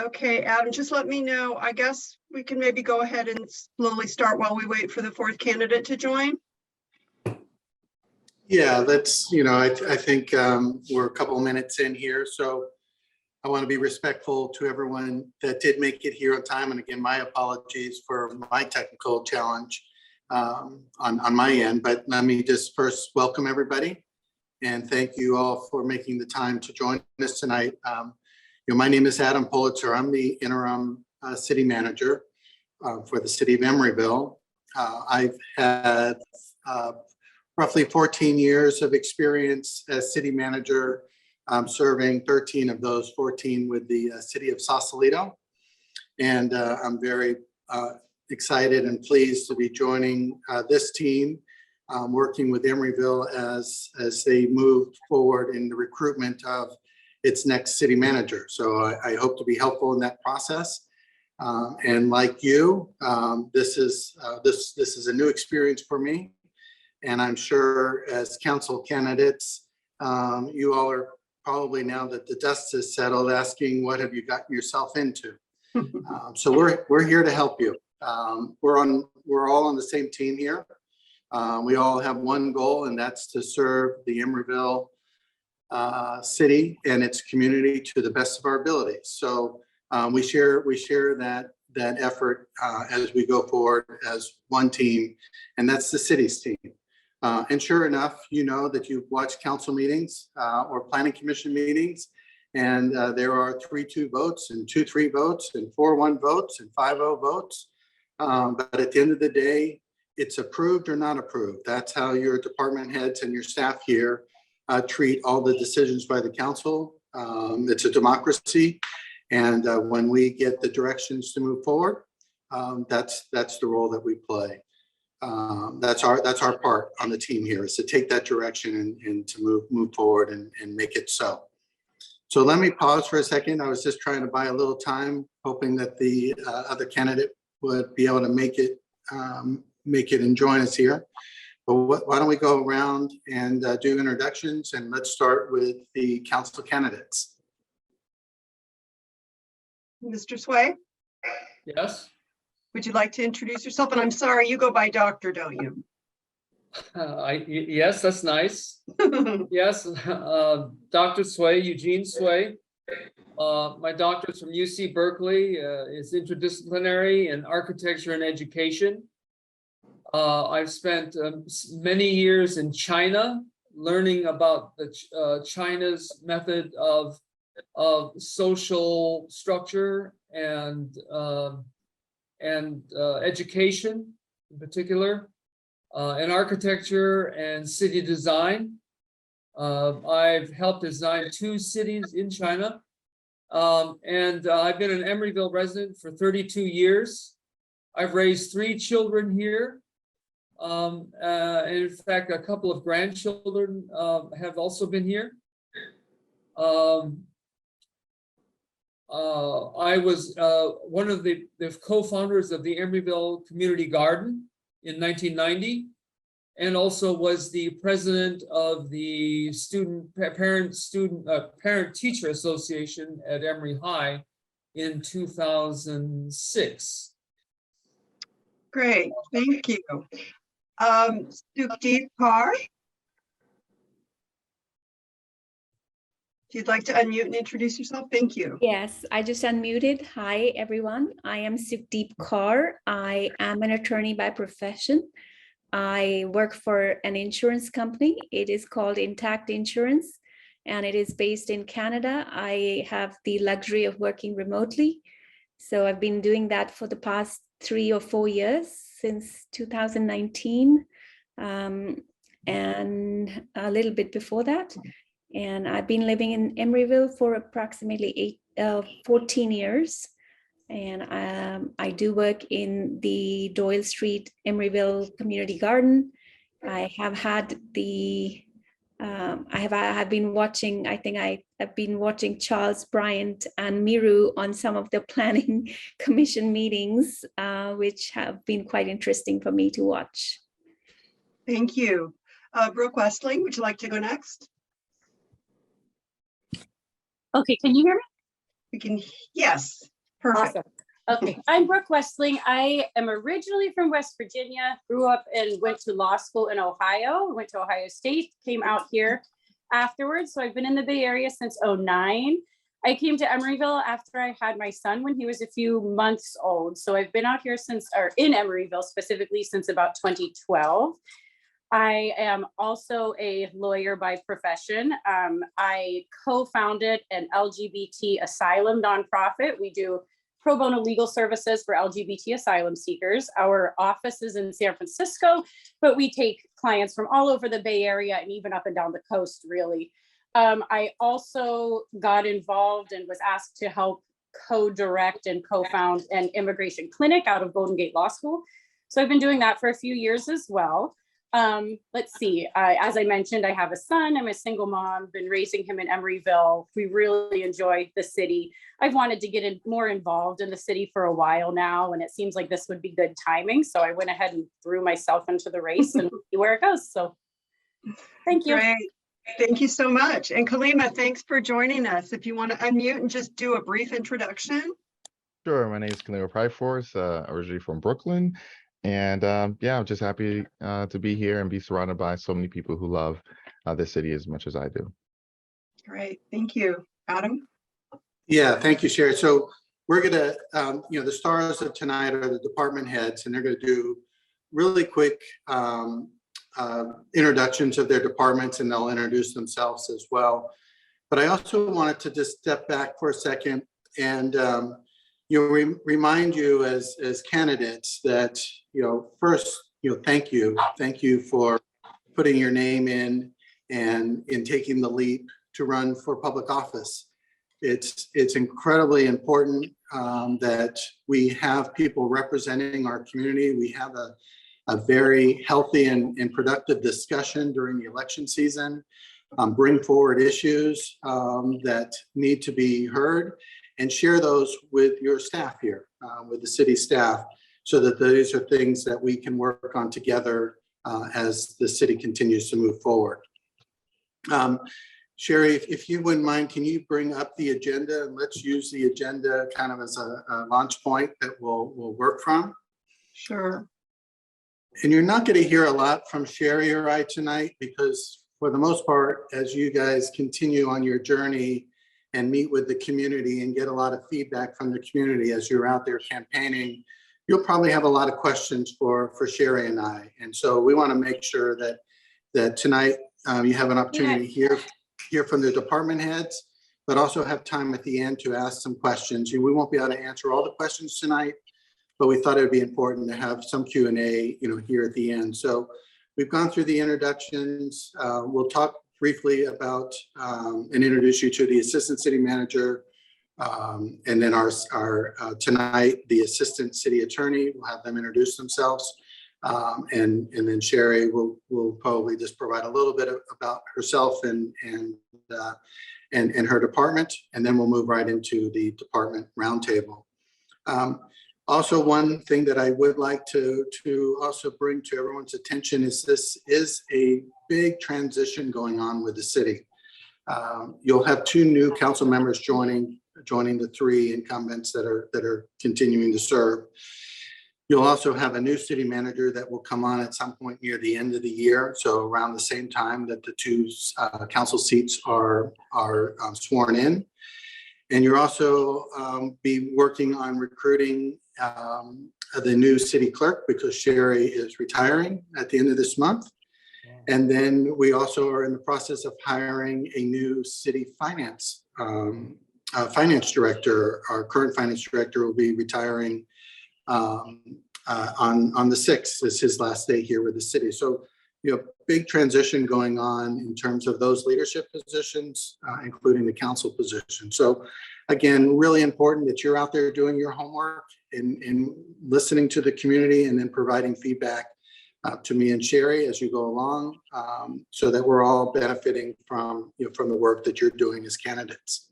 Okay, Adam, just let me know. I guess we can maybe go ahead and slowly start while we wait for the fourth candidate to join. Yeah, that's, I think we're a couple of minutes in here, so I want to be respectful to everyone that did make it here on time. And again, my apologies for my technical challenge on my end, but let me just first welcome everybody and thank you all for making the time to join us tonight. My name is Adam Pulitzer. I'm the interim city manager for the city of Emeryville. I've had roughly 14 years of experience as city manager, serving 13 of those 14 with the city of Sausalito. And I'm very excited and pleased to be joining this team, working with Emeryville as they move forward in the recruitment of its next city manager. So I hope to be helpful in that process. And like you, this is a new experience for me. And I'm sure as council candidates, you all are probably, now that the dust is settled, asking what have you gotten yourself into? So we're here to help you. We're all on the same team here. We all have one goal, and that's to serve the Emeryville city and its community to the best of our abilities. So we share that effort as we go forward as one team, and that's the city's team. And sure enough, you know that you've watched council meetings or planning commission meetings, and there are 3-2 votes and 2-3 votes and 4-1 votes and 5-0 votes. But at the end of the day, it's approved or not approved. That's how your department heads and your staff here treat all the decisions by the council. It's a democracy. And when we get the directions to move forward, that's the role that we play. That's our part on the team here, is to take that direction and to move forward and make it so. So let me pause for a second. I was just trying to buy a little time, hoping that the other candidate would be able to make it and join us here. But why don't we go around and do introductions, and let's start with the council candidates. Mr. Sway, Yes. would you like to introduce yourself? And I'm sorry, you go by doctor, don't you? Yes, that's nice. Yes, Dr. Sway, Eugene Sway. My doctorate from UC Berkeley is interdisciplinary in architecture and education. I've spent many years in China learning about the China's method of social structure and education in particular, in architecture and city design. I've helped design 2 cities in China. And I've been an Emeryville resident for 32 years. I've raised 3 children here. And in fact, a couple of grandchildren have also been here. I was one of the co-founders of the Emeryville Community Garden in 1990, and also was the president of the Parent-Teacher Association at Emory High in 2006. Great, thank you. Sukhdeep Kaur, if you'd like to unmute and introduce yourself, thank you. Yes, I just unmuted. Hi, everyone. I am Sukhdeep Kaur. I am an attorney by profession. I work for an insurance company. It is called Intact Insurance, and it is based in Canada. I have the luxury of working remotely. So I've been doing that for the past 3 or 4 years, since 2019, and a little bit before that. And I've been living in Emeryville for approximately 14 years. And I do work in the Doyle Street Emeryville Community Garden. I have had I've been watching, I've been watching Charles Bryant and Miru on some of the planning commission meetings, which have been quite interesting for me to watch. Thank you. Brooke Westling, would you like to go next? Okay, can you hear me? We can, yes. Perfect. Awesome. Okay, I'm Brooke Westling. I am originally from West Virginia, grew up and went to law school in Ohio, went to Ohio State, came out here afterwards. So I've been in the Bay Area since '09. I came to Emeryville after I had my son when he was a few months old. So I've been out here since, or in Emeryville specifically, since about 2012. I am also a lawyer by profession. I co-founded an LGBT asylum nonprofit. We do pro bono legal services for LGBT asylum seekers. Our office is in San Francisco, but we take clients from all over the Bay Area and even up and down the coast, really. I also got involved and was asked to help co-direct and co-found an immigration clinic out of Golden Gate Law School. So I've been doing that for a few years as well. Let's see, as I mentioned, I have a son. I'm a single mom, been raising him in Emeryville. We really enjoy the city. I've wanted to get more involved in the city for a while now, and it seems like this would be good timing. So I went ahead and threw myself into the race and see where it goes. So thank you. Great. Thank you so much. And Kalima, thanks for joining us. If you want to unmute and just do a brief introduction. Sure. My name is Kalima Pryforce, originally from Brooklyn. And yeah, I'm just happy to be here and be surrounded by so many people who love this city as much as I do. Great. Thank you. Adam? Yeah, thank you, Sherry. So we're gonna, the stars of tonight are the department heads, and they're gonna do really quick introductions of their departments, and they'll introduce themselves as well. But I also wanted to just step back for a second and remind you as candidates that, first, thank you for putting your name in and in taking the leap to run for public office. It's incredibly important that we have people representing our community. We have a very healthy and productive discussion during the election season, bring forward issues that need to be heard, and share those with your staff here, with the city staff, so that these are things that we can work on together as the city continues to move forward. Sherry, if you wouldn't mind, can you bring up the agenda, and let's use the agenda kind of as a launch point that we'll work from. Sure. And you're not going to hear a lot from Sherry or I tonight, because for the most part, as you guys continue on your journey and meet with the community and get a lot of feedback from the community as you're out there campaigning, you'll probably have a lot of questions for Sherry and I. And so we want to make sure that tonight you have an opportunity to hear from the department heads, but also have time at the end to ask some questions. We won't be able to answer all the questions tonight, but we thought it would be important to have some Q&A, here at the end. So we've gone through the introductions. We'll talk briefly about and introduce you to the assistant city manager, and then our tonight, the assistant city attorney. We'll have them introduce themselves, and then Sherry will probably just provide a little bit about herself and her department, and then we'll move right into the department roundtable. Also, one thing that I would like to also bring to everyone's attention is this is a big transition going on with the city. You'll have 2 new council members joining the 3 incumbents that are continuing to serve. You'll also have a new city manager that will come on at some point near the end of the year, so around the same time that the 2 council seats are sworn in. And you're also be working on recruiting the new city clerk, because Sherry is retiring at the end of this month. And then we also are in the process of hiring a new city finance director. Our current finance director will be retiring on the 6th, is his last day here with the city. So, big transition going on in terms of those leadership positions, including the council position. So again, really important that you're out there doing your homework and listening to the community, and then providing feedback to me and Sherry as you go along, so that we're all benefiting from the work that you're doing as candidates.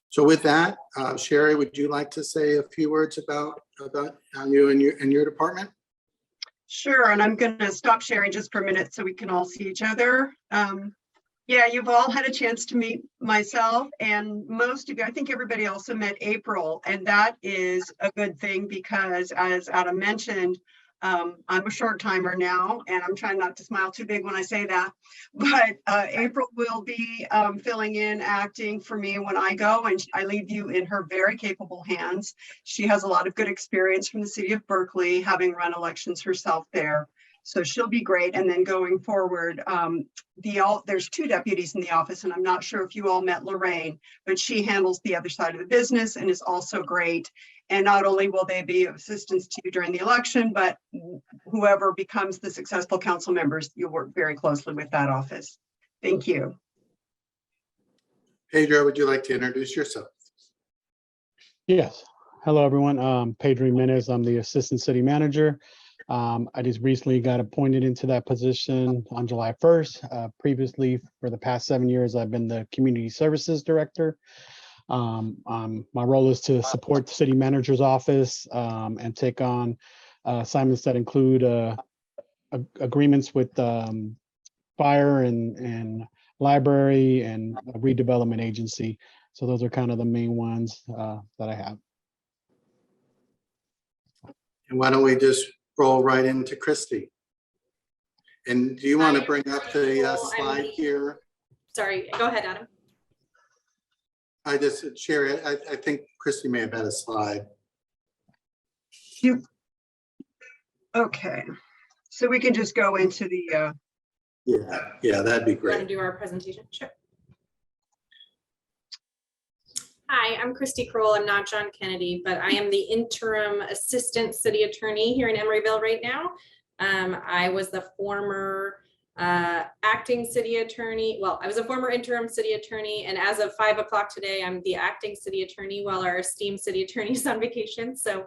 So with that, Sherry, would you like to say a few words about you and your department? Sure, and I'm going to stop sharing just for a minute so we can all see each other. Yeah, you've all had a chance to meet myself and most of you, I think everybody also met April, and that is a good thing because as Adam mentioned, I'm a short timer now and I'm trying not to smile too big when I say that, but April will be filling in, acting for me when I go, and I leave you in her very capable hands. She has a lot of good experience from the city of Berkeley, having run elections herself there. So she'll be great. And then going forward, there's 2 deputies in the office, and I'm not sure if you all met Lorraine, but she handles the other side of the business and is also great. And not only will they be of assistance to you during the election, but whoever becomes the successful council members, you'll work very closely with that office. Thank you. Pedro, would you like to introduce yourself? Yes. Hello, everyone. Pedro Jimenez. I'm the Assistant City Manager. I just recently got appointed into that position on July 1st. Previously, for the past 7 years, I've been the Community Services Director. My role is to support the City Manager's office and take on assignments that include agreements with fire and library and a redevelopment agency. So those are kind of the main ones that I have. And why don't we just roll right into Christy? And do you want to bring up the slide here? Sorry, go ahead, Adam. I just share it. I think Christy may have had a slide. Okay, so we can just go into the Yeah, that'd be Want to great. do our presentation? Sure. Hi, I'm Christy Kroll. I'm not John Kennedy, but I am the interim assistant city attorney here in Emeryville right now. I was the former acting city attorney. Well, I was a former interim city attorney, and as of 5 o'clock today, I'm the acting city attorney while our esteemed city attorney is on vacation. So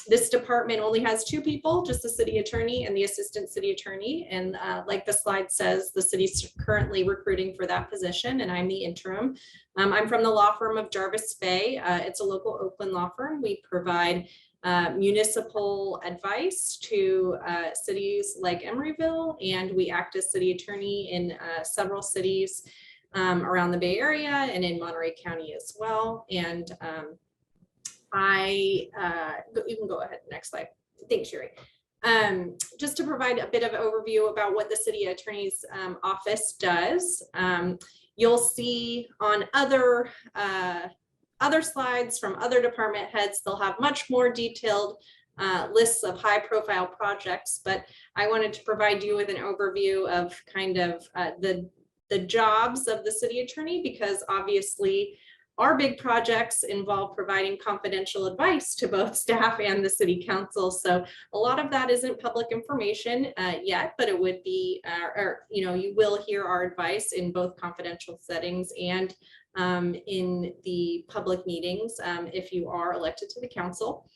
this department only has 2 people, just the city attorney and the assistant city attorney. And like the slide says, the city's currently recruiting for that position, and I'm the interim. I'm from the law firm of Jarvis Fay. It's a local Oakland law firm. We provide municipal advice to cities like Emeryville, and we act as city attorney in several cities around the Bay Area and in Monterey County as well. And you can go ahead, next slide. Thanks, Sherry. Just to provide a bit of overview about what the city attorney's office does. You'll see on other slides from other department heads, they'll have much more detailed lists of high profile projects, but I wanted to provide you with an overview of kind of the jobs of the city attorney, because obviously our big projects involve providing confidential advice to both staff and the city council. So a lot of that isn't public information yet, but it would be, you will hear our advice in both confidential settings and in the public meetings if you are elected to the council.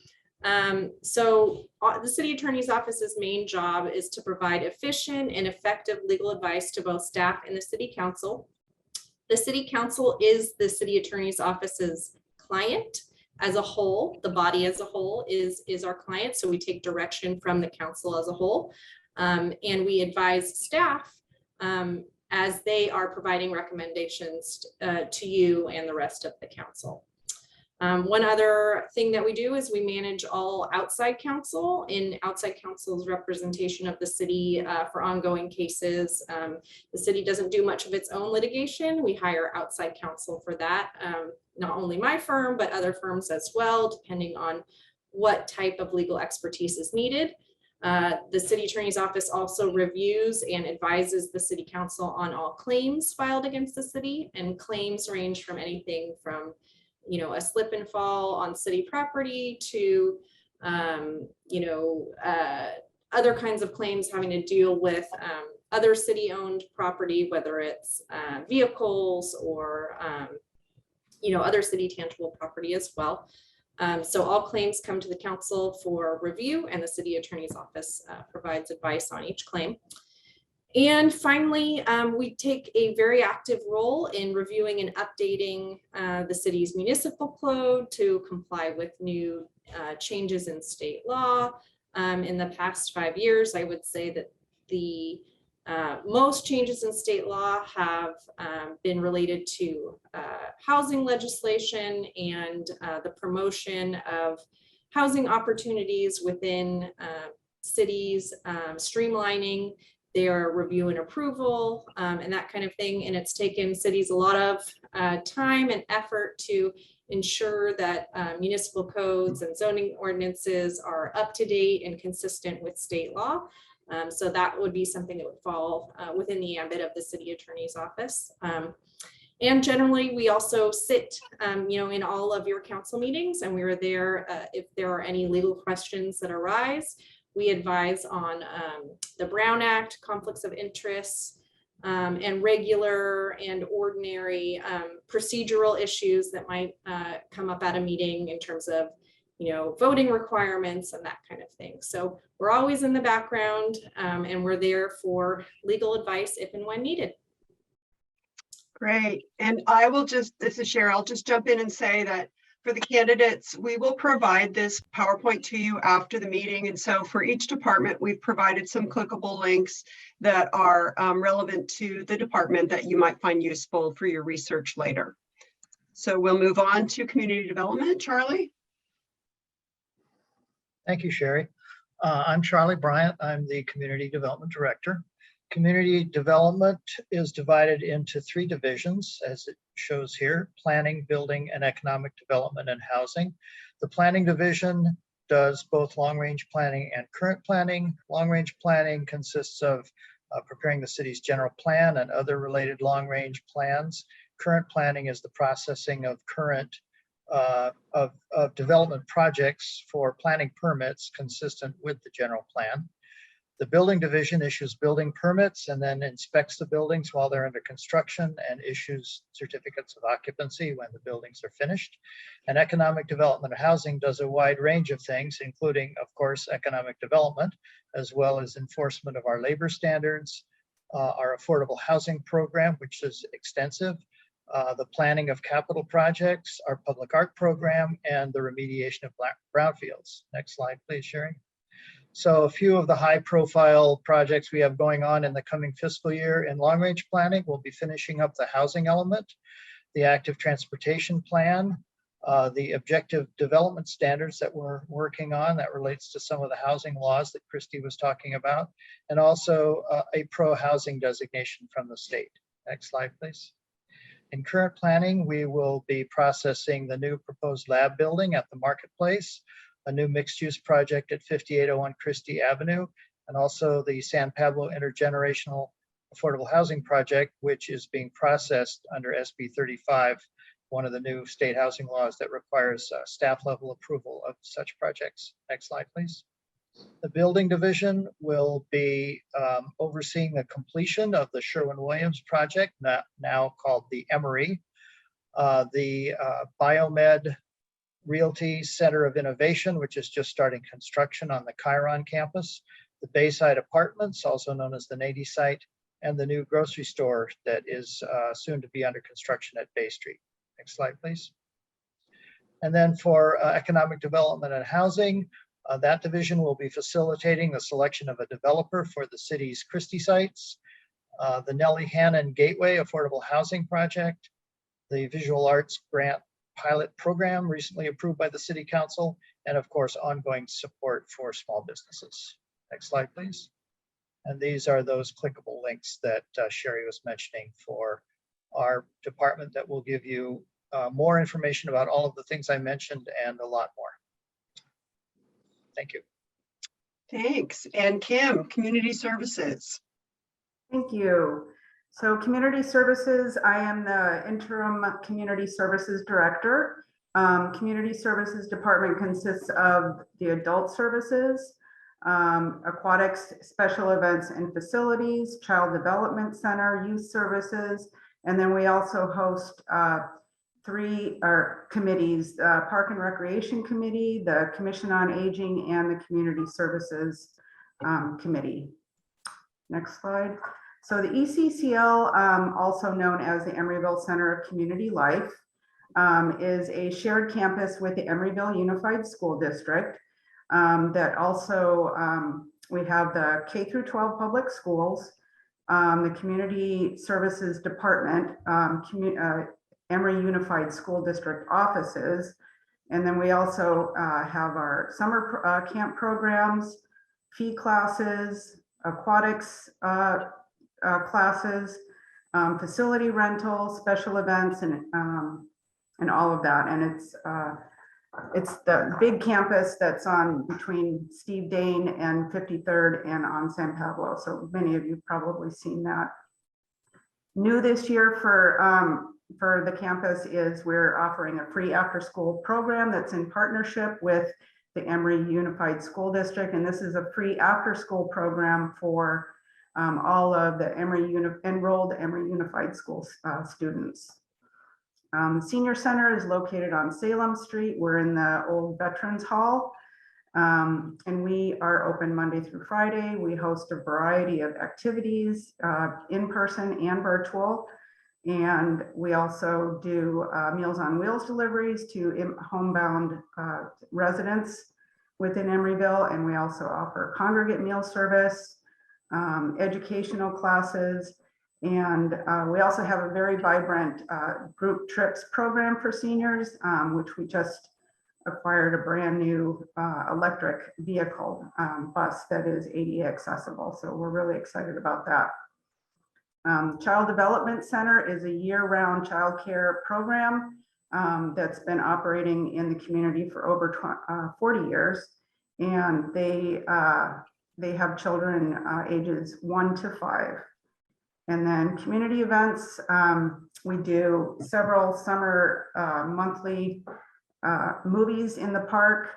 So the city attorney's office's main job is to provide efficient and effective legal advice to both staff and the city council. The city council is the city attorney's office's client as a whole. The body as a whole is our client. So we take direction from the council as a whole. And we advise staff as they are providing recommendations to you and the rest of the council. One other thing that we do is we manage all outside counsel in outside counsel's representation of the city for ongoing cases. The city doesn't do much of its own litigation. We hire outside counsel for that. Not only my firm, but other firms as well, depending on what type of legal expertise is needed. The city attorney's office also reviews and advises the city council on all claims filed against the city, and claims range from anything from a slip and fall on city property to, other kinds of claims having to deal with other city-owned property, whether it's vehicles or, other city tangible property as well. So all claims come to the council for review, and the city attorney's office provides advice on each claim. And finally, we take a very active role in reviewing and updating the city's municipal code to comply with new changes in state law. In the past 5 years, I would say that the Most changes in state law have been related to housing legislation and the promotion of housing opportunities within cities, streamlining their review and approval and that kind of thing. And it's taken cities a lot of time and effort to ensure that municipal codes and zoning ordinances are up to date and consistent with state law. So that would be something that would fall within the ambit of the city attorney's office. And generally, we also sit, in all of your council meetings, and we are there if there are any legal questions that arise. We advise on the Brown Act, conflicts of interest, and regular and ordinary procedural issues that might come up at a meeting in terms of voting requirements and that kind of thing. So we're always in the background and we're there for legal advice if and when needed. Great. And I will just, this is Cheryl, I'll just jump in and say that for the candidates, we will provide this PowerPoint to you after the meeting. And so for each department, we've provided some clickable links that are relevant to the department that you might find useful for your research later. So we'll move on to community development. Charlie? Thank you, Sherry. I'm Charlie Bryant. I'm the Community Development Director. Community development is divided into 3 divisions, as it shows here: planning, building, and economic development and housing. The planning division does both long-range planning and current planning. Long-range planning consists of preparing the city's general plan and other related long-range plans. Current planning is the processing of current of development projects for planning permits consistent with the general plan. The building division issues building permits and then inspects the buildings while they're under construction and issues certificates of occupancy when the buildings are finished. And economic development and housing does a wide range of things, including, of course, economic development, as well as enforcement of our labor standards, our affordable housing program, which is extensive, the planning of capital projects, our public art program, and the remediation of brownfields. Next slide, please, Sherry. So a few of the high profile projects we have going on in the coming fiscal year in long range planning, we'll be finishing up the housing element, the active transportation plan, the objective development standards that we're working on that relates to some of the housing laws that Christy was talking about, and also a pro housing designation from the state. Next slide, please. In current planning, we will be processing the new proposed lab building at the marketplace, a new mixed-use project at 5801 Christie Avenue, and also the San Pablo Intergenerational Affordable Housing Project, which is being processed under SB 35, one of the new state housing laws that requires staff level approval of such projects. Next slide, please. The building division will be overseeing the completion of the Sherwin-Williams project, now called the Emery, the Biomed Realty Center of Innovation, which is just starting construction on the Chiron campus, the Bayside Apartments, also known as the Nady site, and the new grocery store that is soon to be under construction at Bay Street. Next slide, please. And then for economic development and housing, that division will be facilitating the selection of a developer for the city's Christie sites, the Nellie Hannon Gateway Affordable Housing Project, the Visual Arts Grant Pilot Program recently approved by the City Council, and of course, ongoing support for small businesses. Next slide, please. And these are those clickable links that Sherry was mentioning for our department that will give you more information about all of the things I mentioned and a lot more. Thank you. Thanks. And Kim, Community Services. Thank you. So Community Services, I am the interim Community Services Director. Community Services Department consists of the Adult Services, Aquatics, Special Events and Facilities, Child Development Center, Youth Services, and then we also host 3 committees, Park and Recreation Committee, the Commission on Aging, and the Community Services Committee. Next slide. So the ECCL, also known as the Emeryville Center of Community Life, is a shared campus with the Emeryville Unified School District that also, we have the K through 12 public schools, the Community Services Department, Emory Unified School District offices. And then we also have our summer camp programs, fee classes, aquatics classes, facility rental, special events, and all of that. And it's the big campus that's on between Steve Dane and 53rd and on San Pablo. So many of you probably seen that. New this year for the campus is we're offering a free after-school program that's in partnership with the Emory Unified School District. And this is a free after-school program for all of the enrolled Emory Unified School students. The Senior Center is located on Salem Street. We're in the old Veterans Hall. And we are open Monday through Friday. We host a variety of activities, in person and virtual. And we also do Meals on Wheels deliveries to homebound residents within Emeryville. And we also offer congregate meal service, educational classes. And we also have a very vibrant group trips program for seniors, which we just acquired a brand new electric vehicle bus that is ADA accessible. So we're really excited about that. Child Development Center is a year-round child care program that's been operating in the community for over 40 years. And they have children ages 1 to 5. And then community events, we do several summer monthly movies in the park,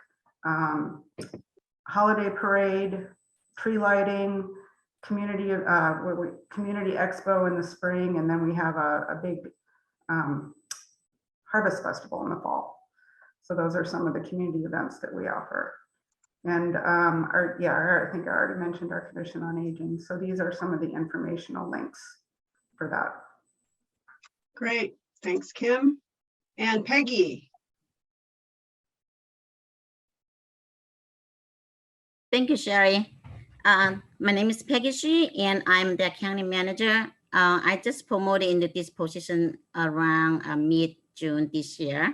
holiday parade, tree lighting, community expo in the spring, and then we have a big harvest festival in the fall. So those are some of the community events that we offer. And I think I already mentioned our Commission on Aging. So these are some of the informational links for that. Great, thanks, Kim. And Peggy. Thank you, Sherry. My name is Peggy Shi, and I'm the county manager. I just promoted into this position around mid-June this year.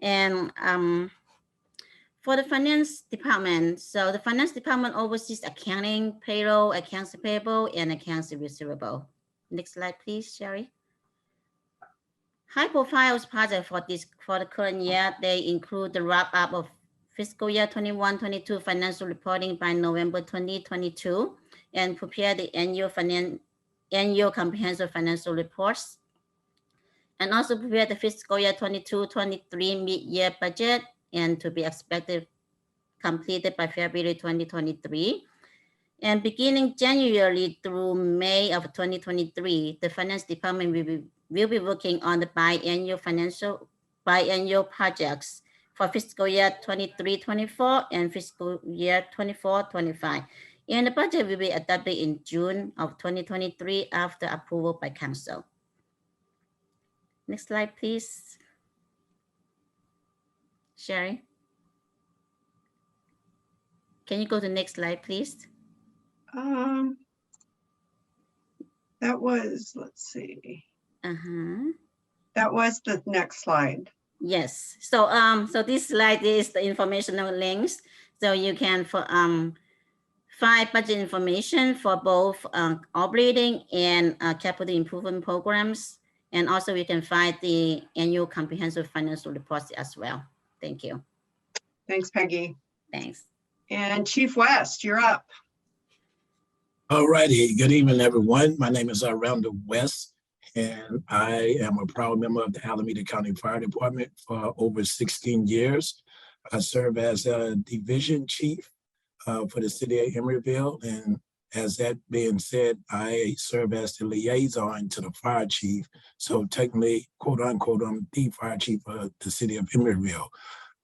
And for the finance department, so the finance department oversees accounting, payroll, accounts payable, and accounts receivable. Next slide, please, Sherry. High profile projects for the current year, they include the wrap up of fiscal year 21-22 financial reporting by November 2022, and prepare the annual comprehensive financial reports, and also prepare the fiscal year 22-23 mid-year budget, and to be expected completed by February 2023. And beginning January through May of 2023, the finance department will be working on the biannual projects for fiscal year 23-24 and fiscal year 24-25. And the budget will be adopted in June of 2023 after approval by council. Next slide, please. Sherry. Can you go to the next slide, please? That was, let's see. Uh-huh. That was the next slide. Yes. So so this slide is the informational links. So you can find budget information for both operating and capital improvement programs. And also we can find the annual comprehensive financial reports as well. Thank you. Thanks, Peggy. Thanks. And Chief West, you're up. All righty. Good evening, everyone. My name is Randall West, and I am a proud member of the Alameda County Fire Department for over 16 years. I serve as a division chief for the city of Emeryville. And as that being said, I serve as the liaison to the fire chief. So technically, quote unquote, I'm the fire chief of the city of Emeryville.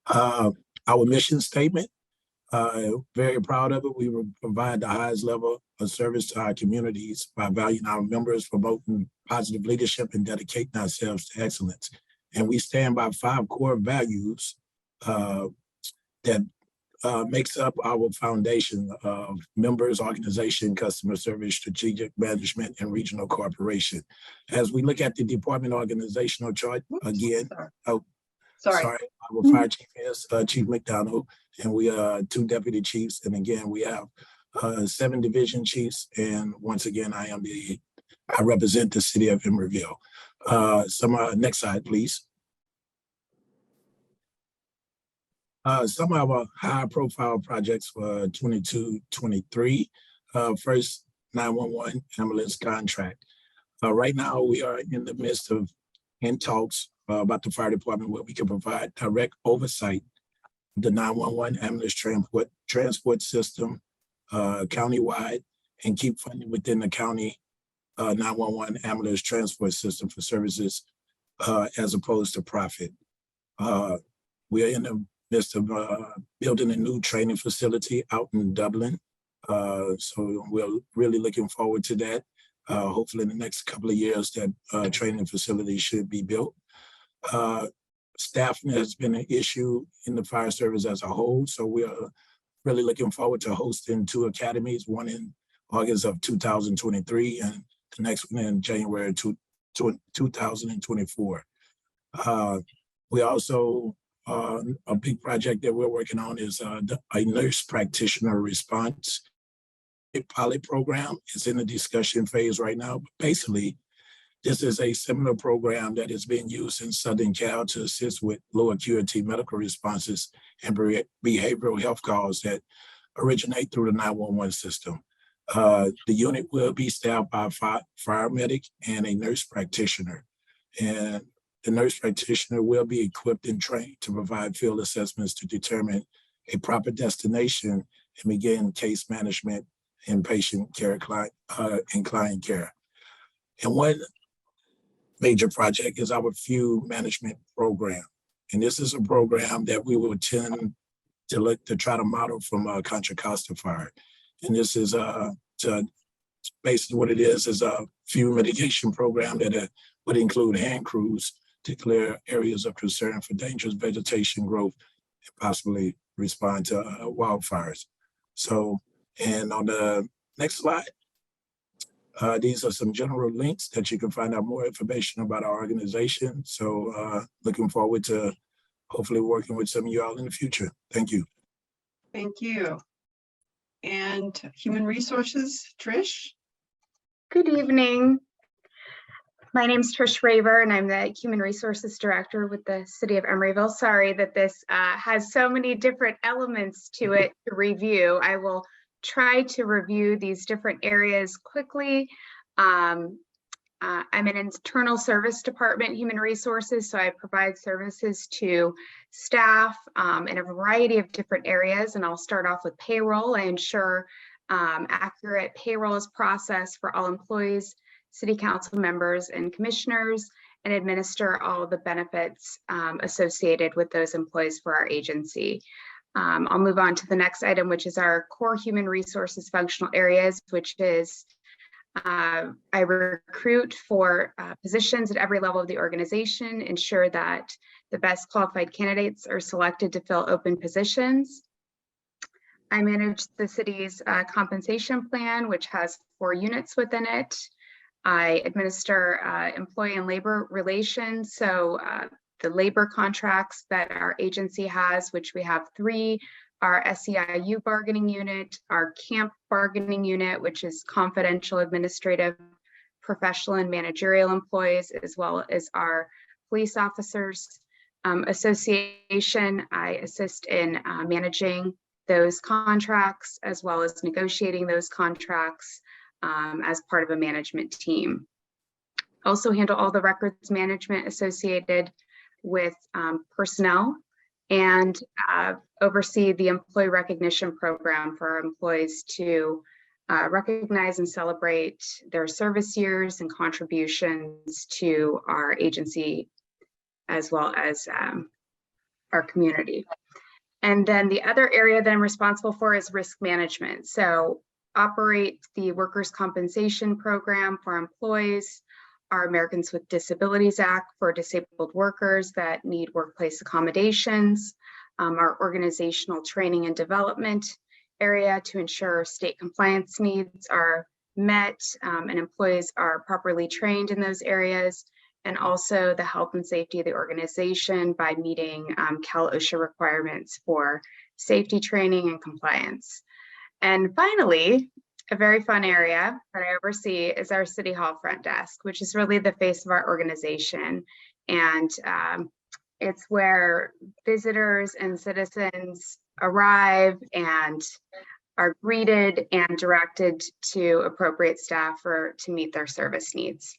Our mission statement, very proud of it. We will provide the highest level of service to our communities by valuing our members, promoting positive leadership, and dedicating ourselves to excellence. And we stand by 5 core values that makes up our foundation of members, organization, customer service, strategic management, and regional cooperation. As we look at the department organizational chart, again, Sorry. our fire chief is Chief McDonald, and we are 2 deputy chiefs. And again, we have 7 division chiefs. And once again, I represent the city of Emeryville. Next slide, please. Some of our high profile projects for 22-23. First, 911 ambulance contract. Right now, we are in the midst of talks about the fire department where we can provide direct oversight of the 911 ambulance transport system countywide and keep funding within the county 911 ambulance transport system for services as opposed to profit. We are in the midst of building a new training facility out in Dublin. So we're really looking forward to that. Hopefully in the next couple of years that training facility should be built. Staffing has been an issue in the fire service as a whole. So we are really looking forward to hosting 2 academies, one in August of 2023 and the next one in January 2024. We also, a big project that we're working on is a nurse practitioner response. A pilot program is in the discussion phase right now, but basically, this is a similar program that is being used in Southern Cal to assist with low acuity medical responses and behavioral health calls that originate through the 911 system. The unit will be staffed by a paramedic and a nurse practitioner. And the nurse practitioner will be equipped and trained to provide field assessments to determine a proper destination and begin case management and patient care and client care. And one major project is our Feud Management Program. And this is a program that we will tend to look to try to model from Contra Costa Fire. And this is basically what it is a feud mitigation program that would include hand crews to clear areas of concern for dangerous vegetation growth and possibly respond to wildfires. So, and on the next slide, these are some general links that you can find out more information about our organization. So looking forward to hopefully working with some of you all in the future. Thank you. Thank you. And Human Resources, Trish? Good evening. My name is Trish Raver, and I'm the Human Resources Director with the City of Emeryville. Sorry that this has so many different elements to it to review. I will try to review these different areas quickly. I'm an internal service department, human resources, so I provide services to staff in a variety of different areas, and I'll start off with payroll. I ensure accurate payroll is processed for all employees, city council members, and commissioners, and administer all of the benefits associated with those employees for our agency. I'll move on to the next item, which is our core human resources functional areas, which is I recruit for positions at every level of the organization, ensure that the best qualified candidates are selected to fill open positions. I manage the city's compensation plan, which has 4 units within it. I administer employee and labor relations, so the labor contracts that our agency has, which we have 3, our SEIU bargaining unit, our camp bargaining unit, which is confidential, administrative, professional, and managerial employees, as well as our police officers association. I assist in managing those contracts, as well as negotiating those contracts as part of a management team. Also handle all the records management associated with personnel, and oversee the employee recognition program for our employees to recognize and celebrate their service years and contributions to our agency, as well as our community. And then the other area that I'm responsible for is risk management. So operate the workers' compensation program for employees, our Americans with Disabilities Act for disabled workers that need workplace accommodations, our organizational training and development area to ensure state compliance needs are met and employees are properly trained in those areas, and also the health and safety of the organization by meeting Cal OSHA requirements for safety training and compliance. And finally, a very fun area that I oversee is our City Hall front desk, which is really the face of our organization. And it's where visitors and citizens arrive and are greeted and directed to appropriate staff to meet their service needs.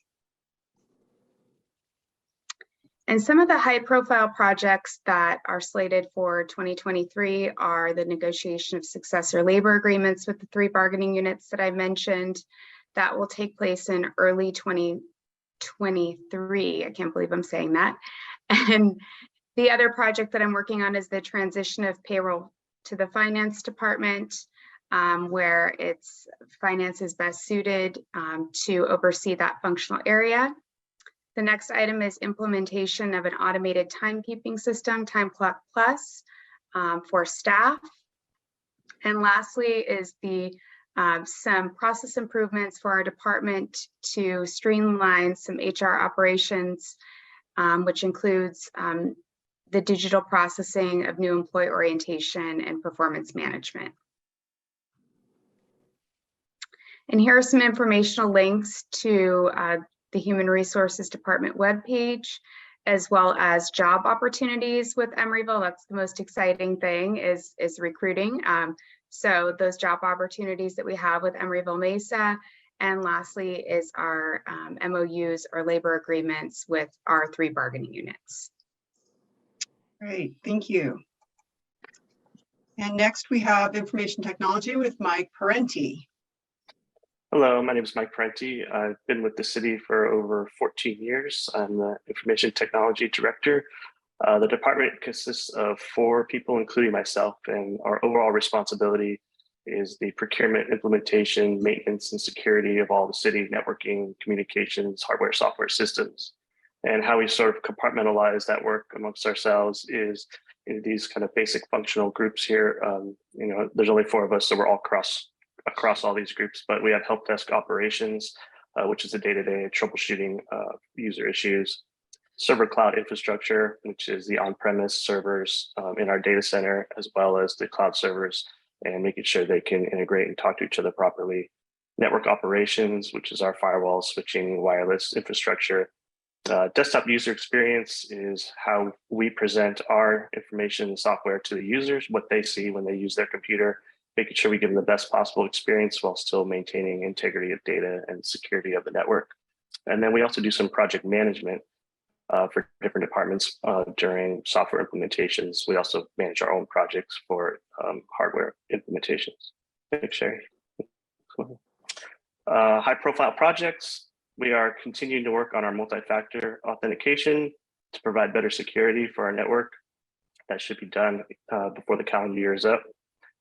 And some of the high profile projects that are slated for 2023 are the negotiation of successor labor agreements with the 3 bargaining units that I mentioned. That will take place in early 2023. I can't believe I'm saying that. And the other project that I'm working on is the transition of payroll to the finance department, where finance is best suited to oversee that functional area. The next item is implementation of an automated timekeeping system, Time Clock Plus, for staff. And lastly is some process improvements for our department to streamline some HR operations, which includes the digital processing of new employee orientation and performance management. And here are some informational links to the Human Resources Department webpage, as well as job opportunities with Emeryville. That's the most exciting thing is recruiting. So those job opportunities that we have with Emeryville Mesa. And lastly is our MOUs or labor agreements with our 3 bargaining units. Great, thank you. And next we have information technology with Mike Parenti. Hello, my name is Mike Parenti. I've been with the city for over 14 years. I'm the Information Technology Director. The department consists of 4 people, including myself, and our overall responsibility is the procurement, implementation, maintenance, and security of all the city networking, communications, hardware, software systems. And how we sort of compartmentalize that work amongst ourselves is in these kind of basic functional groups here. There's only 4 of us, so we're all across all these groups, but we have help desk operations, which is the day-to-day troubleshooting user issues, server cloud infrastructure, which is the on-premise servers in our data center, as well as the cloud servers, and making sure they can integrate and talk to each other properly. Network operations, which is our firewall, switching, wireless infrastructure. Desktop user experience is how we present our information and software to the users, what they see when they use their computer, making sure we give them the best possible experience while still maintaining integrity of data and security of the network. And then we also do some project management for different departments during software implementations. We also manage our own projects for hardware implementations. Thanks, Sherry. High profile projects. We are continuing to work on our multi-factor authentication to provide better security for our network. That should be done before the calendar year is up.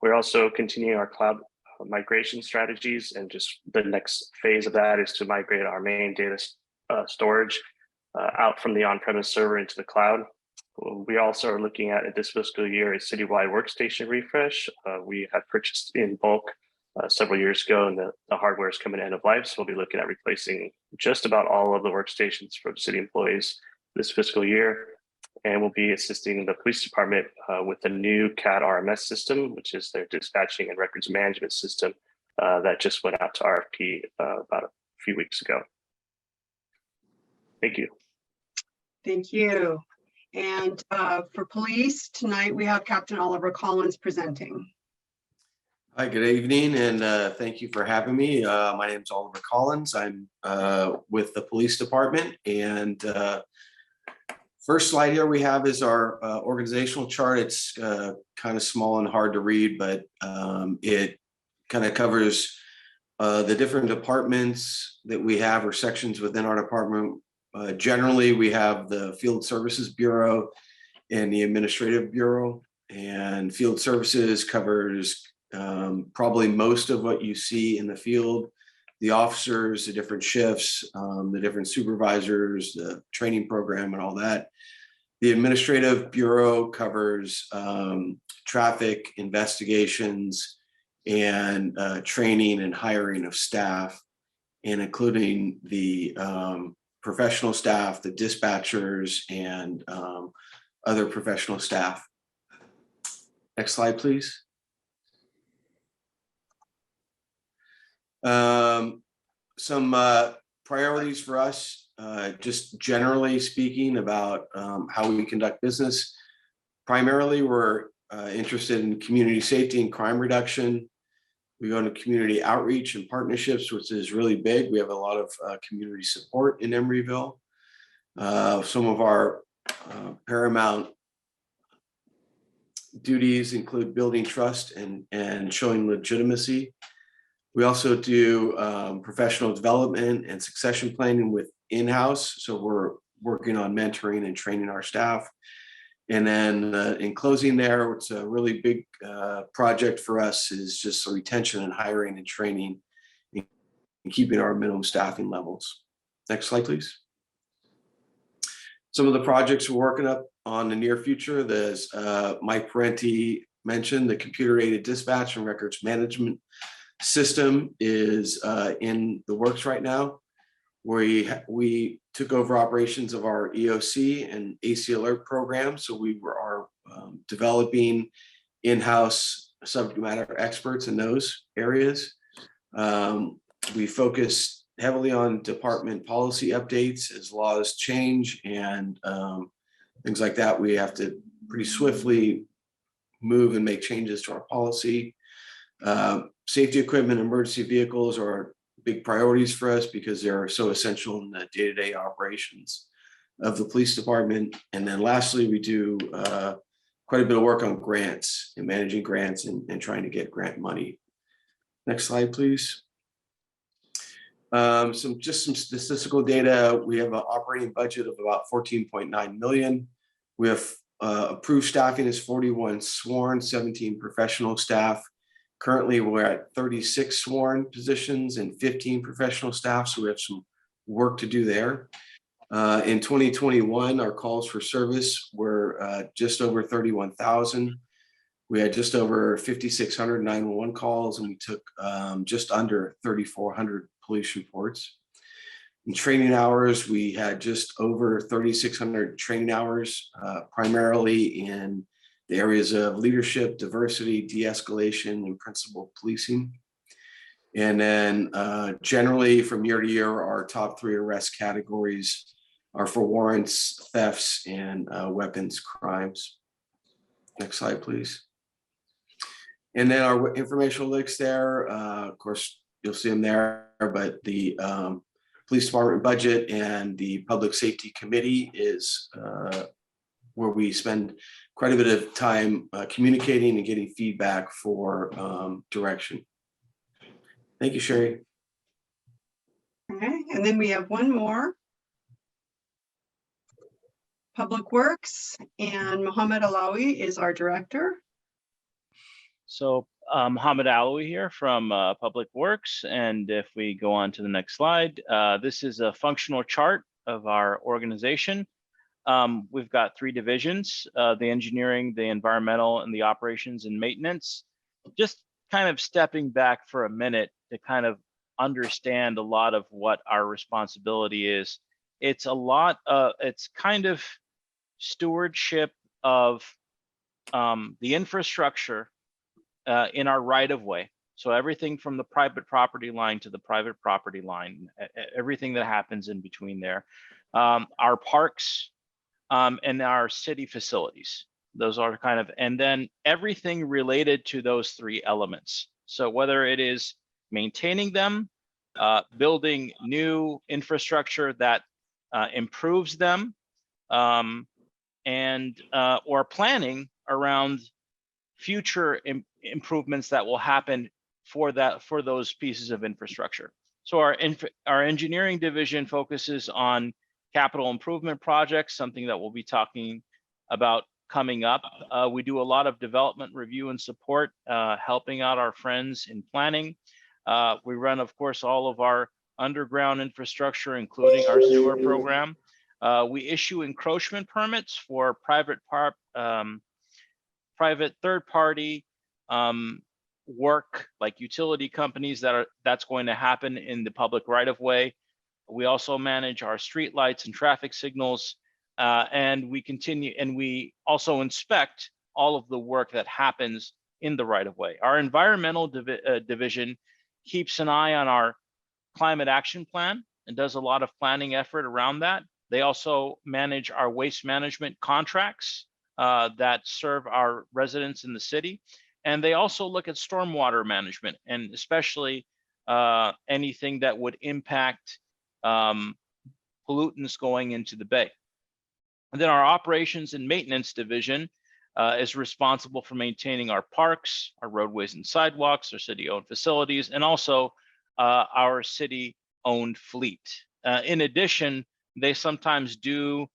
We're also continuing our cloud migration strategies, and just the next phase of that is to migrate our main data storage out from the on-premise server into the cloud. We also are looking at this fiscal year a citywide workstation refresh. We had purchased in bulk several years ago, and the hardware is coming to end of life. So we'll be looking at replacing just about all of the workstations for the city employees this fiscal year. And we'll be assisting the police department with a new CAD RMS system, which is their dispatching and records management system that just went out to RFP about a few weeks ago. Thank you. Thank you. And for police, tonight we have Captain Oliver Collins presenting. Hi, good evening, and thank you for having me. My name is Oliver Collins. I'm with the police department, and first slide here we have is our organizational chart. It's kind of small and hard to read, but it kind of covers the different departments that we have, or sections within our department. Generally, we have the Field Services Bureau and the Administrative Bureau, and Field Services covers probably most of what you see in the field, the officers, the different shifts, the different supervisors, the training program and all that. The Administrative Bureau covers traffic investigations and training and hiring of staff, and including the professional staff, the dispatchers, and other professional staff. Next slide, please. Some priorities for us, just generally speaking about how we conduct business. Primarily, we're interested in community safety and crime reduction. We go into community outreach and partnerships, which is really big. We have a lot of community support in Emeryville. Some of our paramount duties include building trust and showing legitimacy. We also do professional development and succession planning with in-house. So we're working on mentoring and training our staff. And then in closing there, it's a really big project for us is just retention and hiring and training and keeping our minimum staffing levels. Next slide, please. Some of the projects we're working up on the near future, there's Mike Parenti mentioned, the computer-aided dispatch and records management system is in the works right now. We took over operations of our EOC and AC alert program. So we are developing in-house subject matter experts in those areas. We focus heavily on department policy updates as laws change and things like that. We have to pretty swiftly move and make changes to our policy. Safety equipment, emergency vehicles are big priorities for us because they're so essential in the day-to-day operations of the police department. And then lastly, we do quite a bit of work on grants and managing grants and trying to get grant money. Next slide, please. Some statistical data. We have an operating budget of about 14.9 million. We have approved staffing is 41 sworn, 17 professional staff. Currently, we're at 36 sworn positions and 15 professional staff, so we have some work to do there. In 2021, our calls for service were just over 31,000. We had just over 5,600 911 calls, and we took just under 3,400 police reports. In training hours, we had just over 3,600 training hours, primarily in the areas of leadership, diversity, de-escalation, and principal policing. And then generally from year to year, our top 3 arrest categories are for warrants, thefts, and weapons crimes. Next slide, please. And then our informational links there, of course, you'll see them there, but the police department budget and the public safety committee is where we spend quite a bit of time communicating and getting feedback for direction. Thank you, Sherry. Okay, and then we have one more. Public Works, and Mohammed Alawi is our director. So Mohammed Alawi here from Public Works. And if we go on to the next slide, this is a functional chart of our organization. We've got 3 divisions, the engineering, the environmental, and the operations and maintenance. Just kind of stepping back for a minute to kind of understand a lot of what our responsibility is. It's a lot, it's kind of stewardship of the infrastructure in our right of way. So everything from the private property line to the private property line, everything that happens in between there. Our parks, and our city facilities. Those are kind of, and then everything related to those 3 elements. So whether it is maintaining them, building new infrastructure that improves them, and or planning around future improvements that will happen for those pieces of infrastructure. So our engineering division focuses on capital improvement projects, something that we'll be talking about coming up. We do a lot of development review and support, helping out our friends in planning. We run, of course, all of our underground infrastructure, including our sewer program. We issue encroachment permits for private third-party work, like utility companies that's going to happen in the public right-of-way. We also manage our street lights and traffic signals, and we also inspect all of the work that happens in the right-of-way. Our environmental division keeps an eye on our climate action plan and does a lot of planning effort around that. They also manage our waste management contracts that serve our residents in the city. And they also look at stormwater management, and especially anything that would impact pollutants going into the bay. And then our operations and maintenance division is responsible for maintaining our parks, our roadways and sidewalks, our city-owned facilities, and also our city-owned fleet. In addition, they sometimes do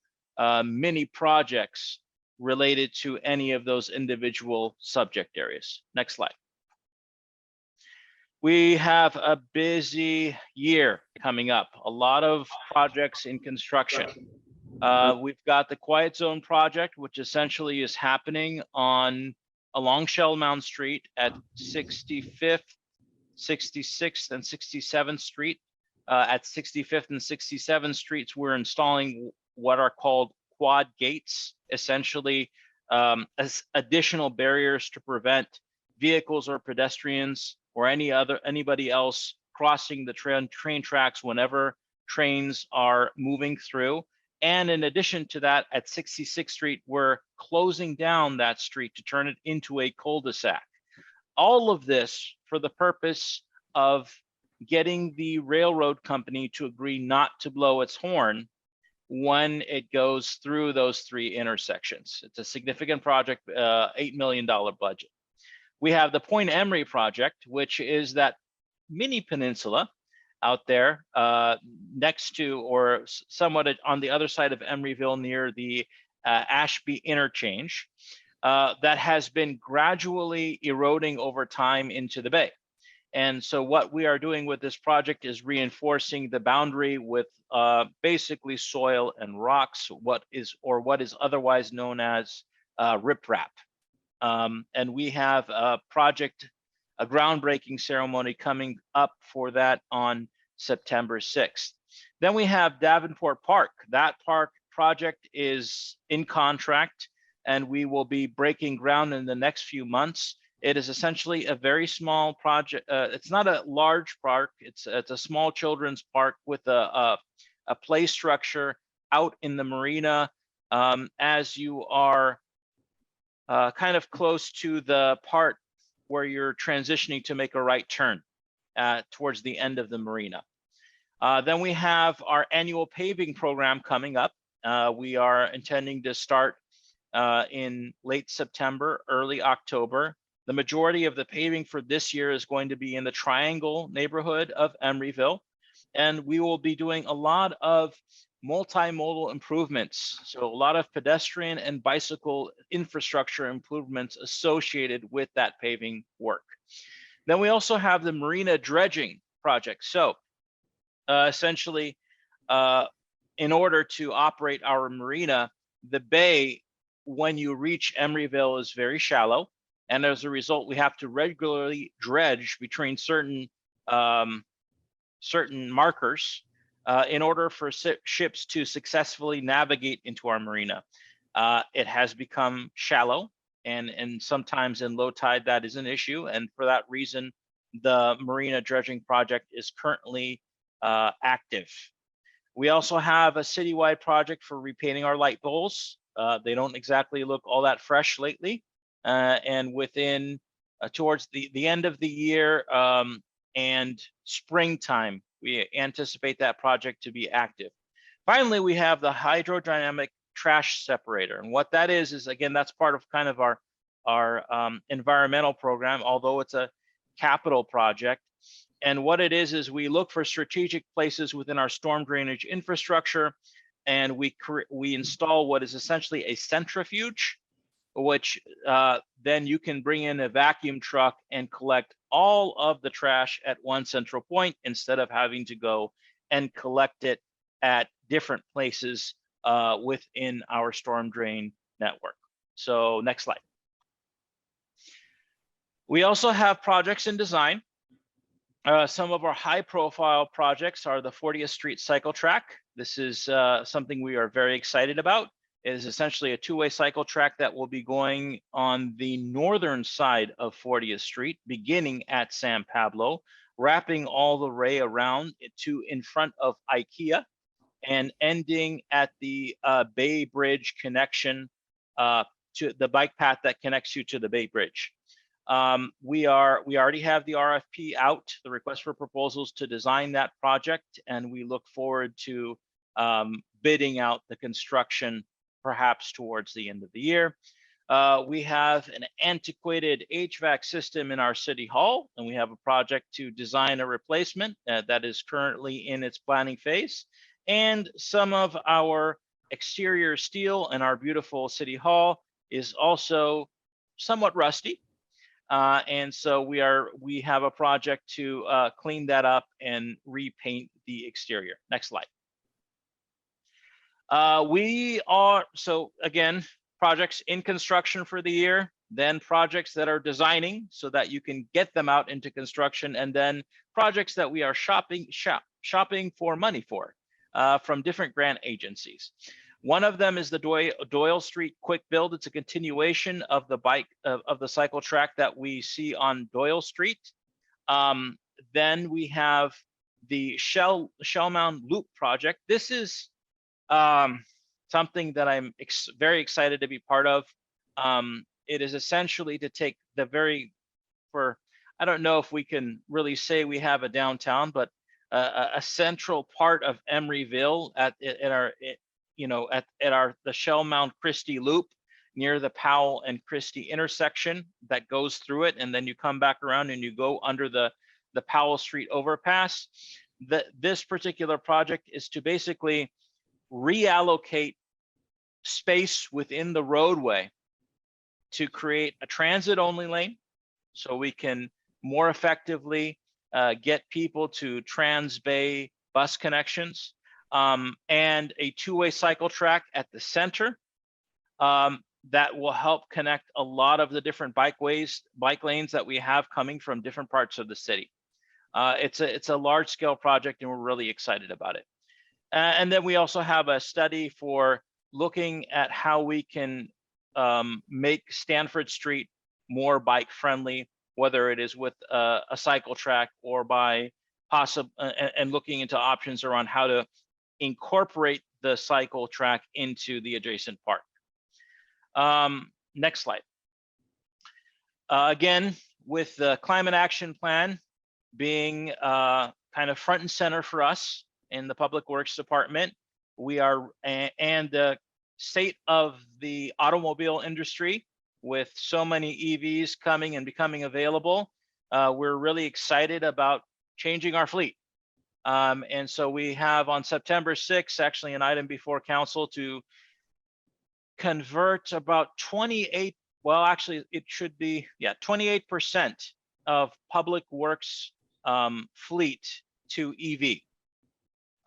mini projects related to any of those individual subject areas. Next slide. We have a busy year coming up, a lot of projects in construction. We've got the Quiet Zone project, which essentially is happening along Shell Mound Street at 65th, 66th, and 67th Street. At 65th and 67th Streets, we're installing what are called quad gates, essentially as additional barriers to prevent vehicles or pedestrians or anybody else crossing the train tracks whenever trains are moving through. And in addition to that, at 66th Street, we're closing down that street to turn it into a cul-de-sac. All of this for the purpose of getting the railroad company to agree not to blow its horn when it goes through those three intersections. It's a significant project, $8 million budget. We have the Point Emery project, which is that mini peninsula out there next to or somewhat on the other side of Emeryville near the Ashby interchange that has been gradually eroding over time into the bay. And so what we are doing with this project is reinforcing the boundary with basically soil and rocks, what is otherwise known as riprap. And we have a groundbreaking ceremony coming up for that on September 6th. Then we have Davenport Park. That park project is in contract, and we will be breaking ground in the next few months. It is essentially a very small project. It's not a large park. It's a small children's park with a play structure out in the marina as you are kind of close to the part where you're transitioning to make a right turn towards the end of the marina. Then we have our annual paving program coming up. We are intending to start in late September, early October. The majority of the paving for this year is going to be in the Triangle neighborhood of Emeryville, and we will be doing a lot of multimodal improvements. So a lot of pedestrian and bicycle infrastructure improvements associated with that paving work. Then we also have the marina dredging project. So essentially, in order to operate our marina, the bay, when you reach Emeryville, is very shallow. And as a result, we have to regularly dredge between certain markers in order for ships to successfully navigate into our marina. It has become shallow, and sometimes in low tide that is an issue. And for that reason, the marina dredging project is currently active. We also have a citywide project for repainting our light poles. They don't exactly look all that fresh lately. And within towards the end of the year and springtime, we anticipate that project to be active. Finally, we have the hydrodynamic trash separator. And what that is again, that's part of kind of our environmental program, although it's a capital project. And what it is we look for strategic places within our storm drainage infrastructure, and we install what is essentially a centrifuge, which then you can bring in a vacuum truck and collect all of the trash at one central point instead of having to go and collect it at different places within our storm drain network. So next slide. We also have projects in design. Some of our high profile projects are the 40th Street Cycle Track. This is something we are very excited about. It is essentially a two-way cycle track that will be going on the northern side of 40th Street, beginning at San Pablo, wrapping all the way around to in front of IKEA and ending at the Bay Bridge connection to the bike path that connects you to the Bay Bridge. We already have the RFP out, the request for proposals to design that project, and we look forward to bidding out the construction perhaps towards the end of the year. We have an antiquated HVAC system in our city hall, and we have a project to design a replacement that is currently in its planning phase. And some of our exterior steel in our beautiful city hall is also somewhat rusty. And so we have a project to clean that up and repaint the exterior. Next slide. So again, projects in construction for the year, then projects that are designing so that you can get them out into construction, and then projects that we are shopping for money for from different grant agencies. One of them is the Doyle Street Quick Build. It's a continuation of the the cycle track that we see on Doyle Street. Then we have the Shell Mound Loop project. This is something that I'm very excited to be part of. It is essentially to take the I don't know if we can really say we have a downtown, but a central part of Emeryville at the Shell Mound Christie Loop near the Powell and Christie intersection that goes through it, and then you come back around and you go under the Powell Street overpass. This particular project is to basically reallocate space within the roadway to create a transit only lane so we can more effectively get people to Trans-Bay bus connections, and a two-way cycle track at the center that will help connect a lot of the different bike lanes that we have coming from different parts of the city. It's a large scale project and we're really excited about it. And then we also have a study for looking at how we can make Stanford Street more bike friendly, whether it is with a cycle track or by and looking into options around how to incorporate the cycle track into the adjacent park. Next slide. Again, with the climate action plan being kind of front and center for us in the Public Works Department, and the state of the automobile industry with so many EVs coming and becoming available, we're really excited about changing our fleet. And so we have on September 6th, actually an item before council to convert about 28, well, actually it should be, 28% of Public Works fleet to EV.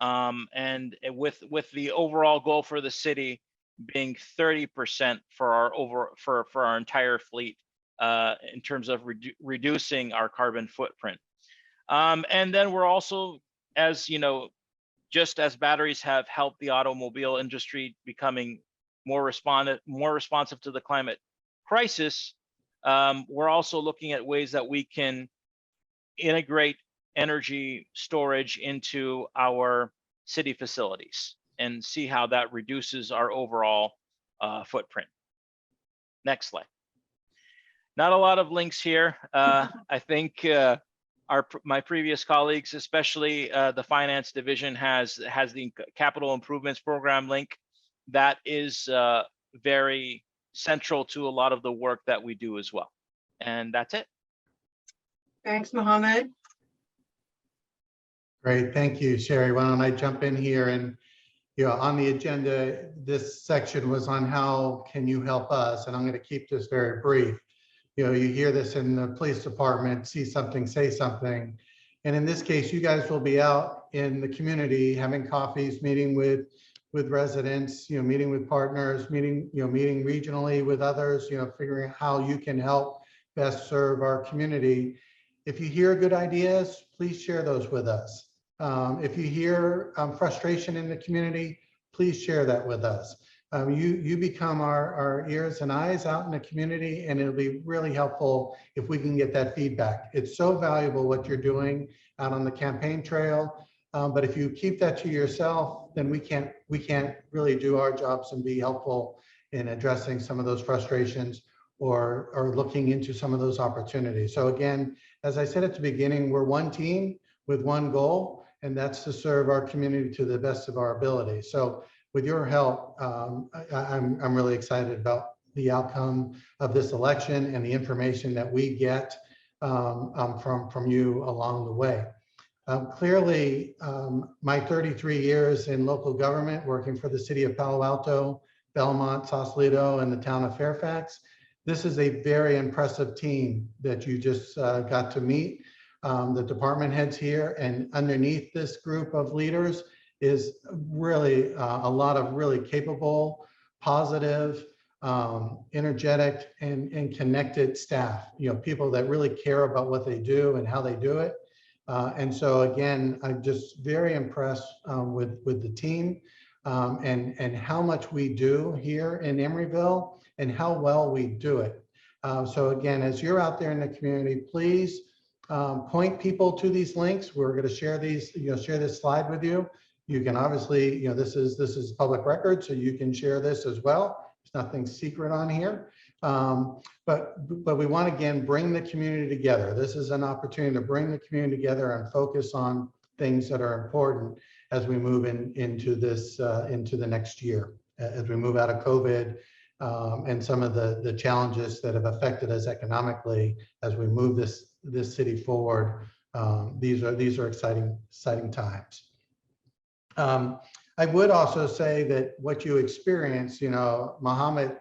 And with the overall goal for the city being 30% for our entire fleet in terms of reducing our carbon footprint. And then we're also, as you know, just as batteries have helped the automobile industry becoming more responsive to the climate crisis, we're also looking at ways that we can integrate energy storage into our city facilities and see how that reduces our overall footprint. Next slide. Not a lot of links here. I think my previous colleagues, especially the finance division, has the capital improvements program link. That is very central to a lot of the work that we do as well. And that's it. Thanks, Mohammed. Great, thank you, Sherry. Why don't I jump in here? And on the agenda, this section was on how can you help us, and I'm going to keep this very brief. You hear this in the police department, see something, say something. And in this case, you guys will be out in the community having coffees, meeting with with residents, meeting with partners, meeting regionally with others, figuring out how you can help best serve our community. If you hear good ideas, please share those with us. If you hear frustration in the community, please share that with us. You become our ears and eyes out in the community, and it'll be really helpful if we can get that feedback. It's so valuable what you're doing out on the campaign trail. But if you keep that to yourself, then we can't really do our jobs and be helpful in addressing some of those frustrations or looking into some of those opportunities. So again, as I said at the beginning, we're one team with one goal, and that's to serve our community to the best of our ability. So with your help, I'm really excited about the outcome of this election and the information that we get from you along the way. Clearly, my 33 years in local government, working for the city of Palo Alto, Belmont, Sausalito, and the town of Fairfax, this is a very impressive team that you just got to meet. The department heads here, and underneath this group of leaders is really a lot of really capable, positive, energetic, and connected staff. People that really care about what they do and how they do it. And so again, I'm just very impressed with the team and how much we do here in Emeryville and how well we do it. So again, as you're out there in the community, please point people to these links. We're going to share these, share this slide with you. You can obviously, this is public record, so you can share this as well. There's nothing secret on here. But we want to, again, bring the community together. This is an opportunity to bring the community together and focus on things that are important as we move into this, into the next year, as we move out of COVID and some of the challenges that have affected us economically as we move this city forward. These are exciting times. I would also say that what you experienced, Mohammed,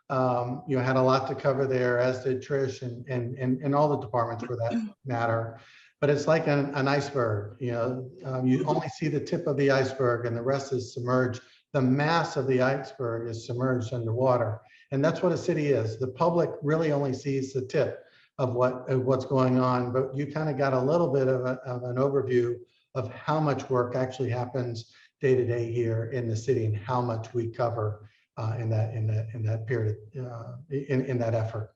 had a lot to cover there, as did Trish and all the departments for that matter. But it's like an iceberg. You only see the tip of the iceberg, and the rest is submerged. The mass of the iceberg is submerged underwater, and that's what a city is. The public really only sees the tip of what's going on, but you kind of got a little bit of an overview of how much work actually happens day to day here in the city and how much we cover in that period, in that effort.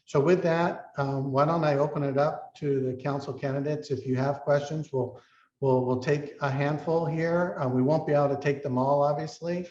So with that, why don't I open it up to the council candidates? If you have questions, we'll take a handful here. We won't be able to take them all, obviously.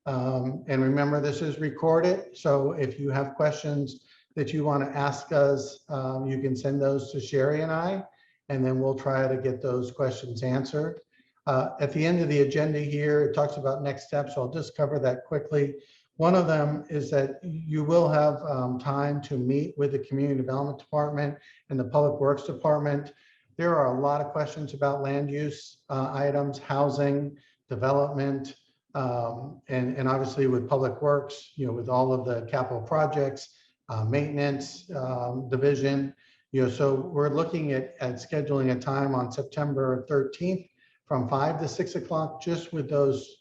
And remember, this is recorded. So if you have questions that you want to ask us, you can send those to Sherry and I, and then we'll try to get those questions answered. At the end of the agenda here, it talks about next steps. So I'll just cover that quickly. One of them is that you will have time to meet with the Community Development Department and the Public Works Department. There are a lot of questions about land use items, housing, development, and obviously with Public Works, with all of the capital projects, maintenance division. So we're looking at scheduling a time on September 13th from 5 to 6 o'clock, just with those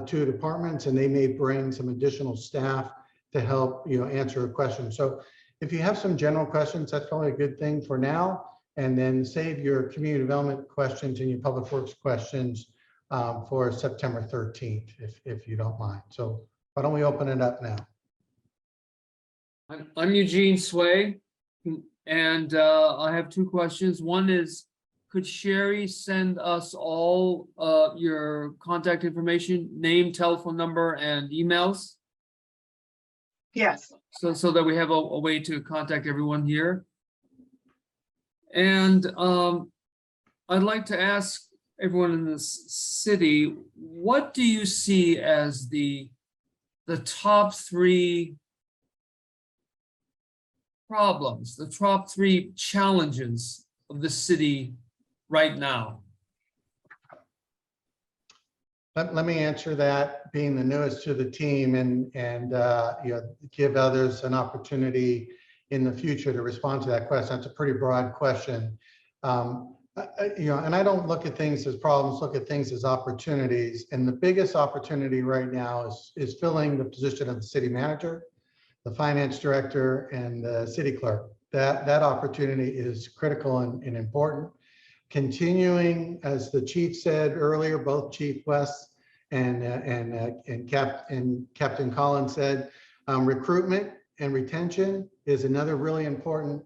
two departments, and they may bring some additional staff to help answer a question. So if you have some general questions, that's probably a good thing for now, and then save your community development questions and your public works questions for September 13th, if you don't mind. So why don't we open it up now? I'm Eugene Sway, and I have two questions. One is, could Sherry send us all your contact information, name, telephone number, and emails? Yes. So that we have a way to contact everyone here. And I'd like to ask everyone in this city, what do you see as the top three problems, the top three challenges of the city right now? Let me answer that, being the newest to the team, and give others an opportunity in the future to respond to that question. That's a pretty broad question. And I don't look at things as problems, look at things as opportunities. And the biggest opportunity right now is filling the position of the city manager, the finance director, and the city clerk. That opportunity is critical and important. Continuing, as the chief said earlier, both Chief West and Captain Collins said, recruitment and retention is another really important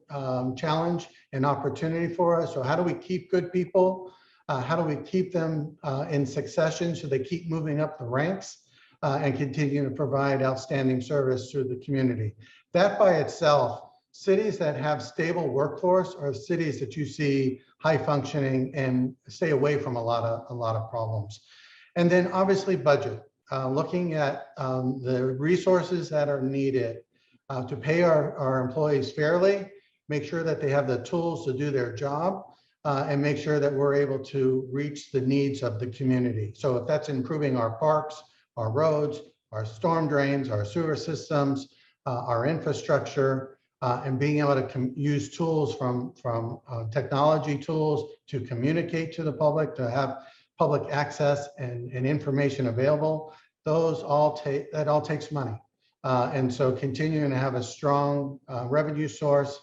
challenge and opportunity for us. So how do we keep good people? How do we keep them in succession so they keep moving up the ranks and continue to provide outstanding service to the community? That by itself, cities that have stable workforce are cities that you see high functioning and stay away from a lot of problems. And then obviously budget, looking at the resources that are needed to pay our employees fairly, make sure that they have the tools to do their job, and make sure that we're able to reach the needs of the community. So if that's improving our parks, our roads, our storm drains, our sewer systems, our infrastructure, and being able to use tools from technology tools to communicate to the public, to have public access and information available, that all takes money. And so continuing to have a strong revenue source,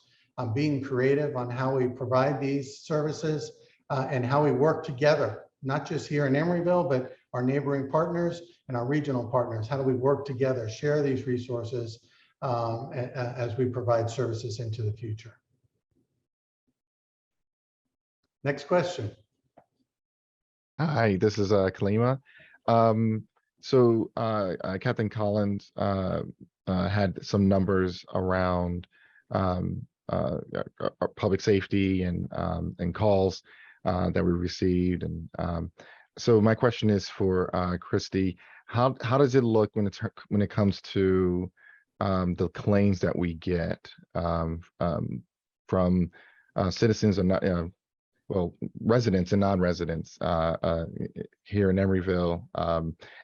being creative on how we provide these services and how we work together, not just here in Emeryville, but our neighboring partners and our regional partners. How do we work together, share these resources as we provide services into the future? Next question. Hi, this is Kalima. Captain Collins had some numbers around public safety and calls that we received, and so my question is for Christy. How does it look when it comes to the claims that we get from citizens and residents and non-residents here in Emeryville,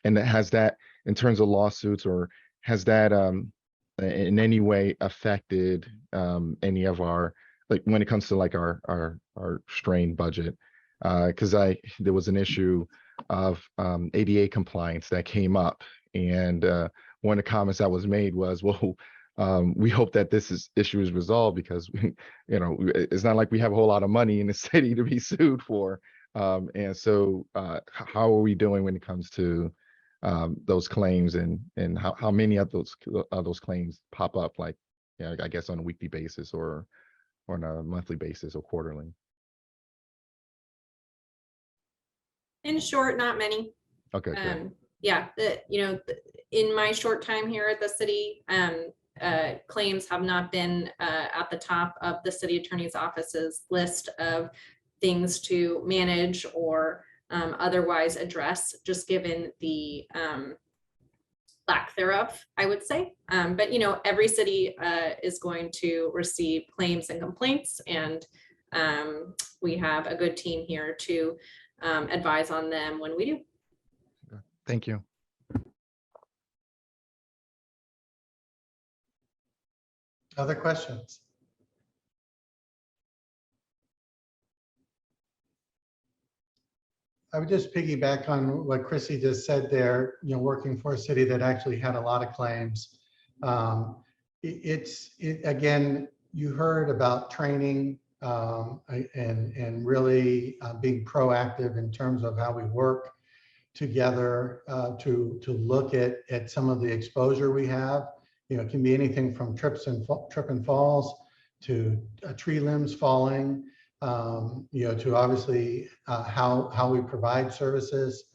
and has that, in terms of lawsuits, or has that in any way affected any of our, like when it comes to like our strained budget? Because there was an issue of ADA compliance that came up, and one of the comments that was made was, well, we hope that this issue is resolved, because it's not like we have a whole lot of money in the city to be sued for. And so how are we doing when it comes to those claims, and how many of those claims pop up, like, I guess on a weekly basis or on a monthly basis or quarterly? In short, not many. Okay, good. Yeah, in my short time here at the city, claims have not been at the top of the city attorney's office's list of things to manage or otherwise address, just given the lack thereof, I would say. But every city is going to receive claims and complaints, and we have a good team here to advise on them when we do. Thank you. Other questions? I would just piggyback on what Chrissy just said there, working for a city that actually had a lot of claims. Again, you heard about training and really being proactive in terms of how we work together to look at some of the exposure we have. It can be anything from trip and falls to tree limbs falling, to obviously how we provide services.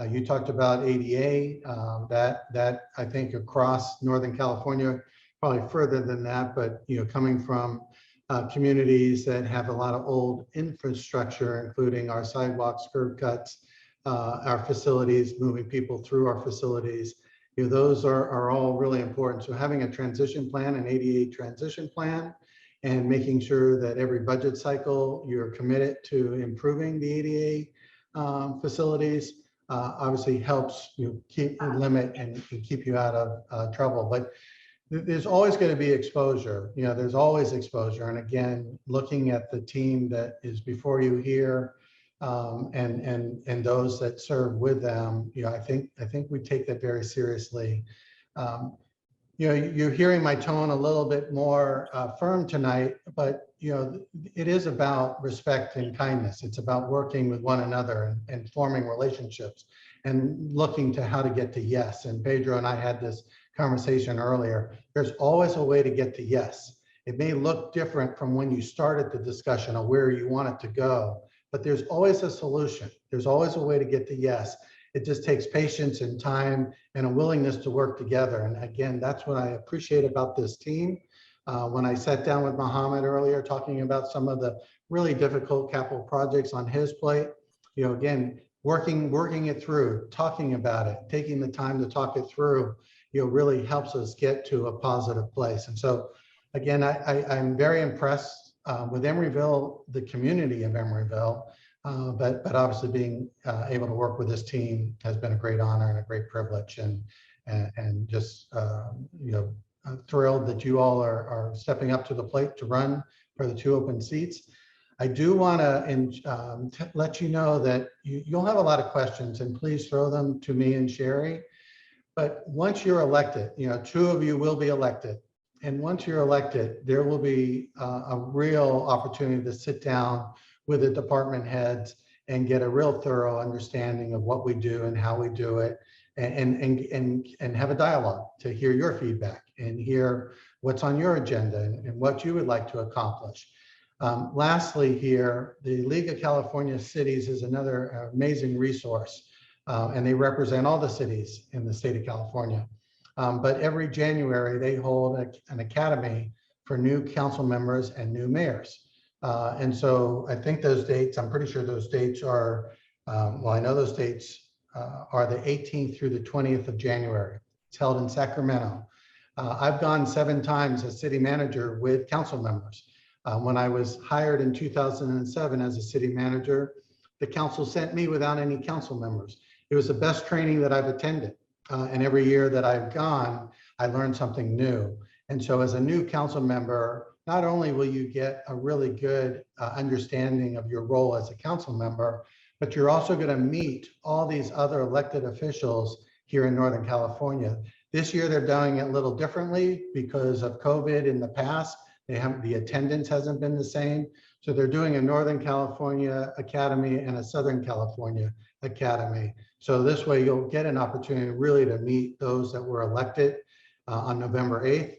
You talked about ADA, that I think across Northern California, probably further than that, but coming from communities that have a lot of old infrastructure, including our sidewalks, curb cuts, our facilities, moving people through our facilities. Those are all really important. So having a transition plan, an ADA transition plan, and making sure that every budget cycle you're committed to improving the ADA facilities obviously helps keep the limit and keep you out of trouble. But there's always going to be exposure. There's always exposure. And again, looking at the team that is before you here, and those that serve with them, I think we take that very seriously. You're hearing my tone a little bit more firm tonight, but it is about respect and kindness. It's about working with one another and forming relationships and looking to how to get to yes. And Pedro and I had this conversation earlier. There's always a way to get to yes. It may look different from when you started the discussion of where you want it to go, but there's always a solution. There's always a way to get to yes. It just takes patience and time and a willingness to work together. And again, that's what I appreciate about this team. When I sat down with Mohammed earlier, talking about some of the really difficult capital projects on his plate, again, working it through, talking about it, taking the time to talk it through, really helps us get to a positive place. And so, again, I'm very impressed with Emeryville, the community of Emeryville, but obviously being able to work with this team has been a great honor and a great privilege, and just I'm thrilled that you all are stepping up to the plate to run for the 2 open seats. I do want to let you know that you'll have a lot of questions, and please throw them to me and Sherry. But once you're elected, 2 of you will be elected. And once you're elected, there will be a real opportunity to sit down with the department heads and get a real thorough understanding of what we do and how we do it, and have a dialogue to hear your feedback and hear what's on your agenda and what you would like to accomplish. Lastly here, the League of California Cities is another amazing resource, and they represent all the cities in the state of California. But every January, they hold an academy for new council members and new mayors. And so I think those dates, I'm pretty sure those dates are, I know those dates are the 18th through the 20th of January. It's held in Sacramento. I've gone 7 times as city manager with council members. When I was hired in 2007 as a city manager, the council sent me without any council members. It was the best training that I've attended. And every year that I've gone, I learned something new. And so as a new council member, not only will you get a really good understanding of your role as a council member, but you're also going to meet all these other elected officials here in Northern California. This year, they're doing it a little differently because of COVID in the past. The attendance hasn't been the same. So they're doing a Northern California Academy and a Southern California Academy. So this way you'll get an opportunity really to meet those that were elected on November 8th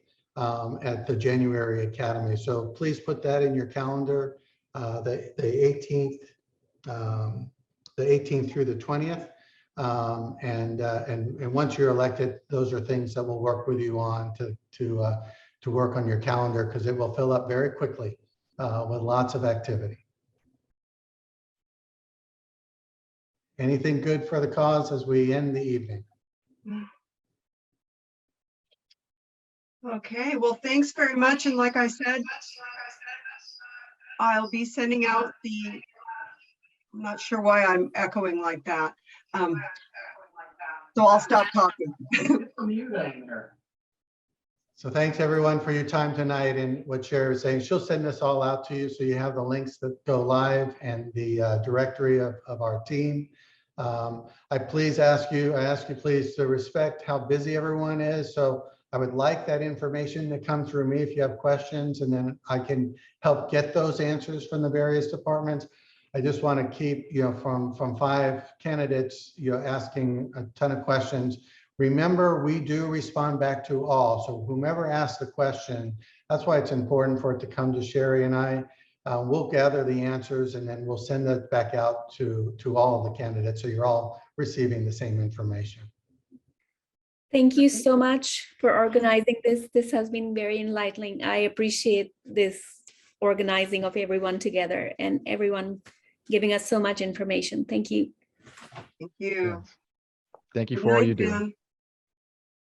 at the January Academy. So please put that in your calendar, the 18th through the 20th. And once you're elected, those are things that we'll work with you on to work on your calendar, because it will fill up very quickly with lots of activity. Anything good for the cause as we end the evening? Okay, well, thanks very much. And like I said, I'll be sending out I'm not sure why I'm echoing like that. So I'll stop talking. So thanks everyone for your time tonight, and what Sherry was saying, she'll send this all out to you so you have the links that go live and the directory of our team. I ask you please to respect how busy everyone is. So I would like that information to come through me if you have questions, and then I can help get those answers from the various departments. I just want to keep, from 5 candidates, asking a ton of questions. Remember, we do respond back to all. So whomever asks the question, that's why it's important for it to come to Sherry and I. We'll gather the answers and then we'll send that back out to all of the candidates, so you're all receiving the same information. Thank you so much for organizing this. This has been very enlightening. I appreciate this organizing of everyone together and everyone giving us so much information. Thank you. Thank you. Thank you Good for all night, you do. Ben.